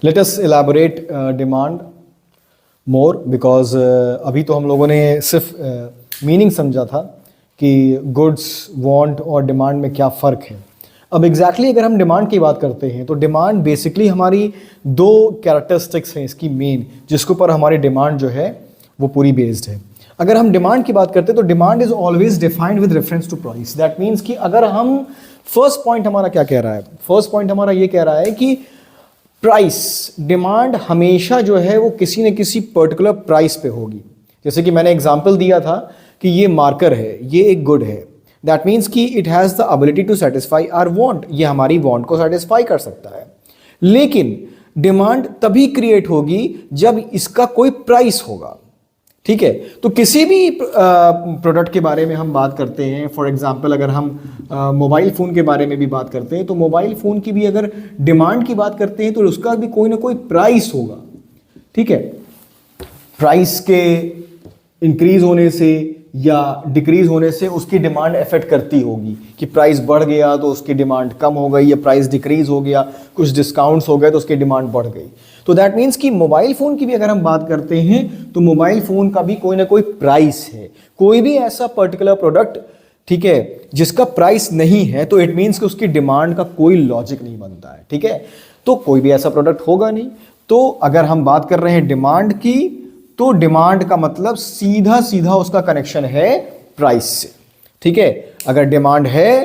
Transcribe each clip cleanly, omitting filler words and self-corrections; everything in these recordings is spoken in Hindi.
Let us elaborate demand more because अभी तो हम लोगों ने सिर्फ मीनिंग समझा था कि गुड्स वांट और डिमांड में क्या फ़र्क है। अब एग्जैक्टली अगर हम डिमांड की बात करते हैं तो डिमांड बेसिकली हमारी दो कैरेक्टरिस्टिक्स हैं इसकी मेन, जिसके ऊपर हमारी डिमांड जो है वो पूरी बेस्ड है। अगर हम डिमांड की बात करते हैं तो demand is always defined with reference to price. That means कि अगर हम फर्स्ट पॉइंट हमारा क्या कह रहा है, फर्स्ट पॉइंट हमारा ये कह रहा है कि प्राइस, डिमांड हमेशा जो है वो किसी न किसी पर्टिकुलर प्राइस पे होगी। जैसे कि मैंने एग्जांपल दिया था कि ये मार्कर है, ये एक गुड है, दैट मीन्स कि it has the ability to satisfy our want, ये हमारी वांट को सेटिस्फाई कर सकता है। लेकिन डिमांड तभी क्रिएट होगी जब इसका कोई प्राइस होगा। ठीक है, तो किसी भी प्रोडक्ट के बारे में हम बात करते हैं, फॉर एग्जांपल अगर हम मोबाइल फ़ोन के बारे में भी बात करते हैं तो मोबाइल फ़ोन की भी अगर डिमांड की बात करते हैं तो उसका भी कोई ना कोई प्राइस होगा। ठीक है, प्राइस के इंक्रीज होने से या डिक्रीज होने से उसकी डिमांड इफेक्ट करती होगी कि प्राइस बढ़ गया तो उसकी डिमांड कम हो गई, या प्राइस डिक्रीज हो गया, कुछ डिस्काउंट्स हो गए तो उसकी डिमांड बढ़ गई। तो दैट मीन्स कि मोबाइल फ़ोन की भी अगर हम बात करते हैं तो मोबाइल फ़ोन का भी कोई ना कोई प्राइस है। कोई भी ऐसा पर्टिकुलर प्रोडक्ट, ठीक है, जिसका प्राइस नहीं है तो इट मीन्स कि उसकी डिमांड का कोई लॉजिक नहीं बनता है। ठीक है, तो कोई भी ऐसा प्रोडक्ट होगा नहीं। तो अगर हम बात कर रहे हैं डिमांड की तो डिमांड का मतलब सीधा सीधा उसका कनेक्शन है प्राइस से। ठीक है, अगर डिमांड है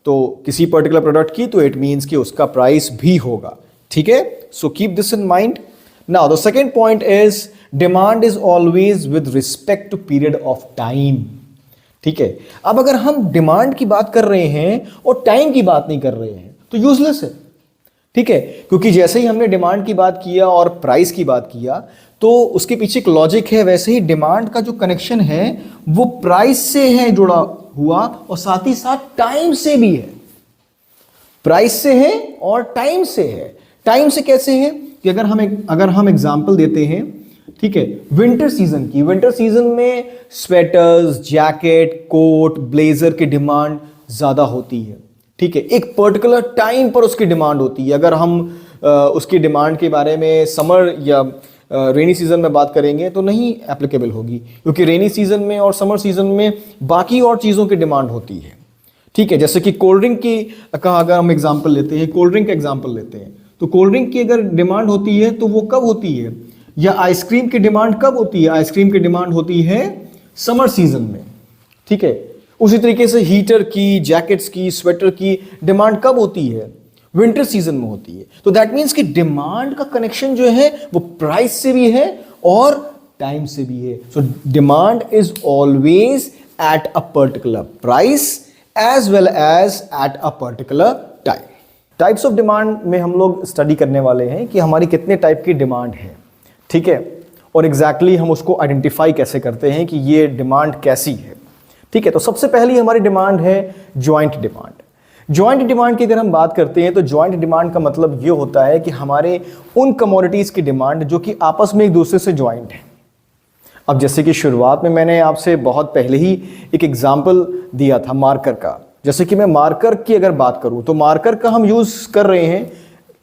तो किसी पर्टिकुलर प्रोडक्ट की तो इट मीन्स कि उसका प्राइस भी होगा। ठीक है, so keep this in mind. Now the second point is demand is always with respect to period of time. ठीक है, अब अगर हम डिमांड की बात कर रहे हैं और टाइम की बात नहीं कर रहे हैं तो यूजलेस है। ठीक है, क्योंकि जैसे ही हमने डिमांड की बात किया और प्राइस की बात किया तो उसके पीछे एक लॉजिक है, वैसे ही डिमांड का जो कनेक्शन है वो प्राइस से है जुड़ा हुआ और साथ ही साथ टाइम से भी है। प्राइस से है और टाइम से है। टाइम से कैसे है कि अगर हम एग्जांपल देते हैं, ठीक है, विंटर सीजन की, विंटर सीजन में स्वेटर्स, जैकेट, कोट, ब्लेजर की डिमांड ज्यादा होती है। ठीक है, एक पर्टिकुलर टाइम पर उसकी डिमांड होती है। अगर हम उसकी डिमांड के बारे में समर या रेनी सीजन में बात करेंगे तो नहीं एप्लीकेबल होगी, क्योंकि रेनी सीजन में और समर सीजन में बाकी और चीज़ों की डिमांड होती है। ठीक है, जैसे कि कोल्ड ड्रिंक की का अगर हम एग्जांपल लेते हैं, कोल्ड ड्रिंक का एग्जांपल लेते हैं तो कोल्ड ड्रिंक की अगर डिमांड होती है तो वो कब होती है, या आइसक्रीम की डिमांड कब होती है, आइसक्रीम की डिमांड होती है समर सीजन में। ठीक है, उसी तरीके से हीटर की, जैकेट्स की, स्वेटर की डिमांड कब होती है, विंटर सीजन में होती है। तो दैट मीन्स कि डिमांड का कनेक्शन जो है वो प्राइस से भी है और टाइम से भी है। So demand is always at a particular price as well as at a particular time. Types of demand में हम लोग स्टडी करने वाले हैं कि हमारी कितने टाइप की डिमांड है। ठीक है, और एग्जैक्टली हम उसको आइडेंटिफाई कैसे करते हैं कि ये डिमांड कैसी है। ठीक है, तो सबसे पहली हमारी डिमांड है ज्वाइंट डिमांड। ज्वाइंट डिमांड की अगर हम बात करते हैं तो ज्वाइंट डिमांड का मतलब ये होता है कि हमारे उन कमोडिटीज की डिमांड जो कि आपस में एक दूसरे से ज्वाइंट है। अब जैसे कि शुरुआत में मैंने आपसे बहुत पहले ही एक एग्जांपल दिया था मार्कर का। जैसे कि मैं मार्कर की अगर बात करूं तो मार्कर का हम यूज कर रहे हैं,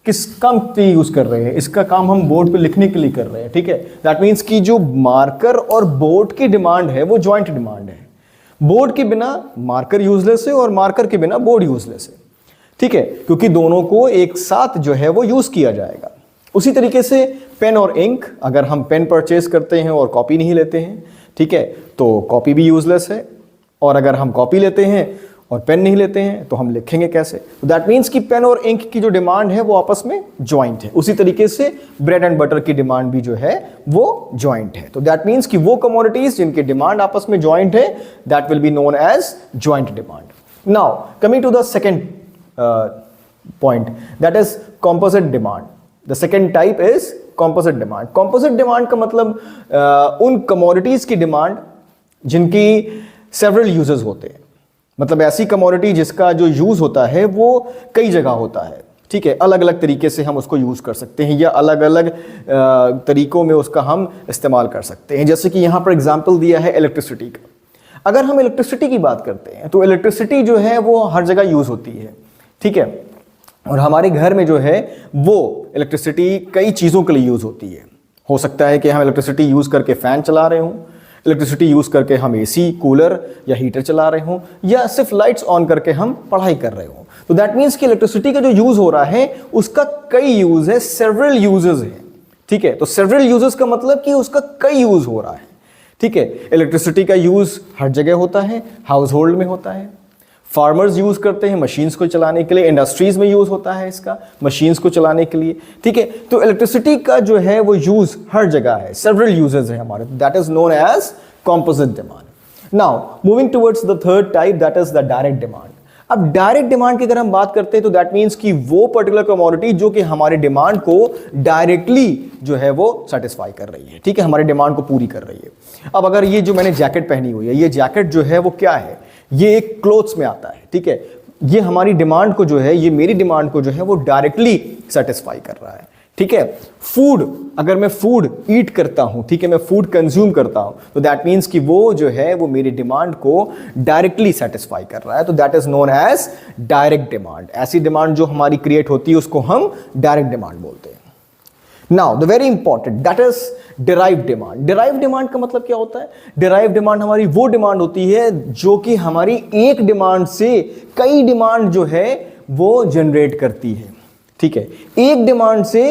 किस काम के यूज कर रहे हैं, इसका काम हम बोर्ड पे लिखने के लिए कर रहे हैं। ठीक है, दैट मीन्स कि जो मार्कर और बोर्ड की डिमांड है वो ज्वाइंट डिमांड है। बोर्ड के बिना मार्कर यूजलेस है और मार्कर के बिना बोर्ड यूजलेस है। ठीक है, क्योंकि दोनों को एक साथ जो है वो यूज किया जाएगा। उसी तरीके से पेन और इंक, अगर हम पेन परचेज करते हैं और कॉपी नहीं लेते हैं, ठीक है, तो कॉपी भी यूजलेस है। और अगर हम कॉपी लेते हैं और पेन नहीं लेते हैं तो हम लिखेंगे कैसे। तो दैट मीन्स कि पेन और इंक की जो डिमांड है वो आपस में ज्वाइंट है। उसी तरीके से ब्रेड एंड बटर की डिमांड भी जो है वो ज्वाइंट है। तो दैट मीन्स कि वो कमोडिटीज जिनकी डिमांड आपस में ज्वाइंट है, that will be known as joint demand. Now coming to the second point, that is composite demand. The second type is composite demand. Composite demand का मतलब उन कमोडिटीज की डिमांड जिनकी सेवरल यूजेस होते हैं। मतलब ऐसी कमोडिटी जिसका जो यूज होता है वो कई जगह होता है। ठीक है, अलग अलग तरीके से हम उसको यूज कर सकते हैं या अलग अलग तरीकों में उसका हम इस्तेमाल कर सकते हैं। जैसे कि यहाँ पर एग्जांपल दिया है इलेक्ट्रिसिटी का। अगर हम इलेक्ट्रिसिटी की बात करते हैं तो इलेक्ट्रिसिटी जो है वो हर जगह यूज होती है। ठीक है, और हमारे घर में जो है वो इलेक्ट्रिसिटी कई चीज़ों के लिए यूज़ होती है। हो सकता है कि हम इलेक्ट्रिसिटी यूज़ करके फ़ैन चला रहे हों, इलेक्ट्रिसिटी यूज़ करके हम एसी, कूलर या हीटर चला रहे हों, या सिर्फ लाइट्स ऑन करके हम पढ़ाई कर रहे हों। तो दैट मीन्स कि इलेक्ट्रिसिटी का जो यूज़ हो रहा है उसका कई यूज़ है, सेवरल यूजेस है। ठीक है, तो सेवरल यूजेस का मतलब कि उसका कई यूज़ हो रहा है। ठीक है, इलेक्ट्रिसिटी का यूज़ हर जगह होता है, हाउस होल्ड में होता है, फार्मर्स यूज़ करते हैं मशीन्स को चलाने के लिए, इंडस्ट्रीज में यूज़ होता है इसका मशीन्स को चलाने के लिए। ठीक है, तो इलेक्ट्रिसिटी का जो है वो यूज़ हर जगह है, सेवरल यूजेस है हमारे, that is known as composite demand. Now moving towards the third type, that is the direct demand. अब डायरेक्ट डिमांड की अगर हम बात करते हैं तो दैट मीन्स कि वो पर्टिकुलर कमोडिटी जो कि हमारे डिमांड को डायरेक्टली जो है वो सेटिस्फाई कर रही है। ठीक है, हमारे डिमांड को पूरी कर रही है। अब अगर ये जो मैंने जैकेट पहनी हुई है, ये जैकेट जो है वो क्या है, ये एक क्लोथ्स में आता है। ठीक है, ये हमारी डिमांड को जो है, ये मेरी डिमांड को जो है वो डायरेक्टली सेटिस्फाई कर रहा है। ठीक है, फूड, अगर मैं फूड ईट करता हूं, ठीक है, मैं फूड कंज्यूम करता हूं, तो दैट मीन्स कि वो जो है वो मेरी डिमांड को डायरेक्टली सेटिस्फाई कर रहा है। तो that is known as direct demand. ऐसी डिमांड जो हमारी क्रिएट होती है उसको हम डायरेक्ट डिमांड बोलते हैं। Now the very important, that is derived demand. Derived demand का मतलब क्या होता है? डिराइव्ड डिमांड हमारी वो डिमांड होती है जो कि हमारी एक डिमांड से कई डिमांड जो है वो जनरेट करती है। ठीक है, एक डिमांड से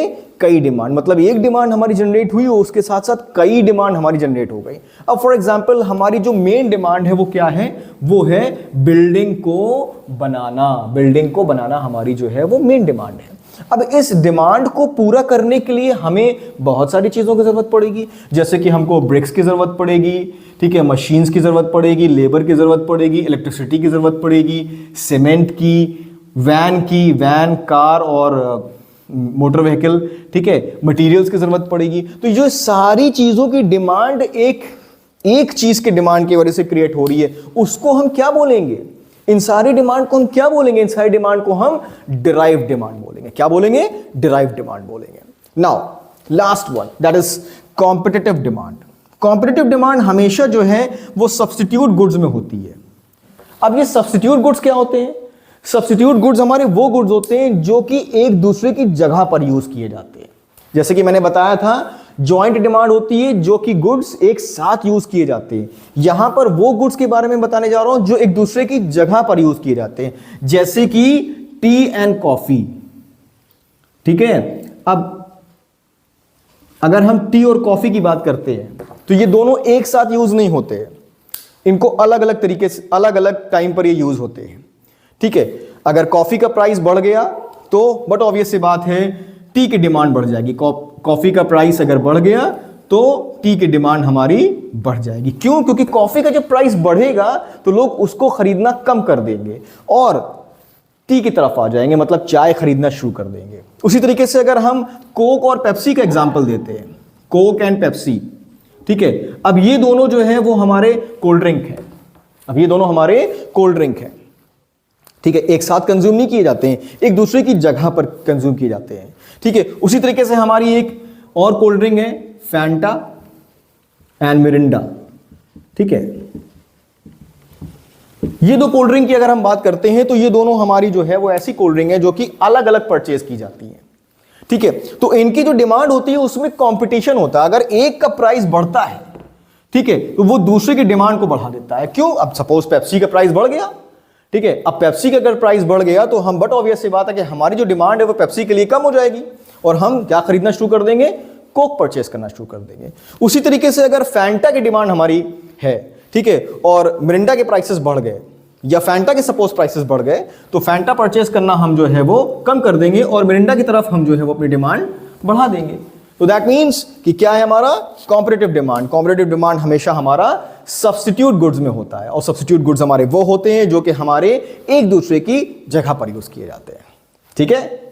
कई डिमांड, मतलब एक डिमांड हमारी जनरेट हुई हो, उसके साथ साथ कई डिमांड हमारी जनरेट हो गई। अब फॉर एग्जांपल हमारी जो मेन डिमांड है वो क्या है? वो है बिल्डिंग को बनाना। बिल्डिंग को बनाना हमारी जो है वो मेन डिमांड है। अब इस डिमांड को पूरा करने के लिए हमें बहुत सारी चीज़ों की ज़रूरत पड़ेगी, जैसे कि हमको ब्रिक्स की ज़रूरत पड़ेगी, ठीक है, मशीन्स की ज़रूरत पड़ेगी, लेबर की ज़रूरत पड़ेगी, इलेक्ट्रिसिटी की ज़रूरत पड़ेगी, सीमेंट की, वैन, कार और मोटर व्हीकल, ठीक है, मटेरियल्स की ज़रूरत पड़ेगी। तो ये सारी चीज़ों की डिमांड एक चीज़ के डिमांड की वजह से क्रिएट हो रही है, उसको हम क्या बोलेंगे? इन सारी डिमांड को हम क्या बोलेंगे? इन सारी डिमांड को हम डिराइव्ड डिमांड बोलेंगे। क्या बोलेंगे? डिराइव्ड डिमांड बोलेंगे। Now last one, that is competitive demand. Competitive demand हमेशा जो है वो सब्स्टिट्यूट गुड्स में होती है। अब ये सब्स्टिट्यूट गुड्स क्या होते हैं? सब्स्टिट्यूट गुड्स हमारे वो गुड्स होते हैं जो कि एक दूसरे की जगह पर यूज किए जाते हैं। जैसे कि मैंने बताया था, जॉइंट डिमांड होती है जो कि गुड्स एक साथ यूज किए जाते हैं। यहां पर वो गुड्स के बारे में बताने जा रहा हूं जो एक दूसरे की जगह पर यूज किए जाते हैं, जैसे कि टी एंड कॉफी। ठीक है, अब अगर हम टी और कॉफी की बात करते हैं तो ये दोनों एक साथ यूज नहीं होते, इनको अलग अलग तरीके से अलग अलग टाइम पर ये यूज होते हैं। ठीक है, अगर कॉफी का प्राइस बढ़ गया तो बट ऑब्वियस सी बात है टी की डिमांड बढ़ जाएगी। कॉफी का प्राइस अगर बढ़ गया तो टी की डिमांड हमारी बढ़ जाएगी। क्यों? क्योंकि कॉफी का जब प्राइस बढ़ेगा तो लोग उसको खरीदना कम कर देंगे और टी की तरफ आ जाएंगे, मतलब चाय खरीदना शुरू कर देंगे। उसी तरीके से अगर हम कोक और पेप्सी का एग्जांपल देते हैं, कोक एंड पेप्सी, ठीक है, अब ये दोनों जो है वो हमारे कोल्ड ड्रिंक है। अब ये दोनों हमारे कोल्ड ड्रिंक है, ठीक है, एक साथ कंज्यूम नहीं किए जाते हैं, एक दूसरे की जगह पर कंज्यूम किए जाते हैं। ठीक है, उसी तरीके से हमारी एक और कोल्ड ड्रिंक है, फैंटा एंड मिरिंडा। ठीक है, ये दो कोल्ड ड्रिंक की अगर हम बात करते हैं तो ये दोनों हमारी जो है वो ऐसी कोल्ड ड्रिंक है जो कि अलग अलग परचेज की जाती है। ठीक है, तो इनकी जो डिमांड होती है उसमें कंपटीशन होता है। अगर एक का प्राइस बढ़ता है, ठीक है, तो वो दूसरे की डिमांड को बढ़ा देता है। क्यों? अब सपोज पेप्सी का प्राइस बढ़ गया, ठीक है, अब पेप्सी का अगर प्राइस बढ़ गया तो हम बट ऑब्वियस सी बात है कि हमारी जो डिमांड है वो पेप्सी के लिए कम हो जाएगी और हम क्या खरीदना शुरू कर देंगे? कोक परचेस करना शुरू कर देंगे। उसी तरीके से अगर फैंटा की डिमांड हमारी है, ठीक है, और मिरिंडा के प्राइसेस बढ़ गए या फैंटा के सपोज प्राइसेस बढ़ गए तो फैंटा परचेस करना हम जो है वो कम कर देंगे और मिरिंडा की तरफ हम जो है वो अपनी डिमांड बढ़ा देंगे। तो दैट मीन्स कि क्या है हमारा? Competitive demand. कॉम्पिटिटिव डिमांड हमेशा हमारा सब्स्टिट्यूट गुड्स में होता है और सब्स्टिट्यूट गुड्स हमारे वो होते हैं जो कि हमारे एक दूसरे की जगह पर यूज किए जाते हैं। ठीक है।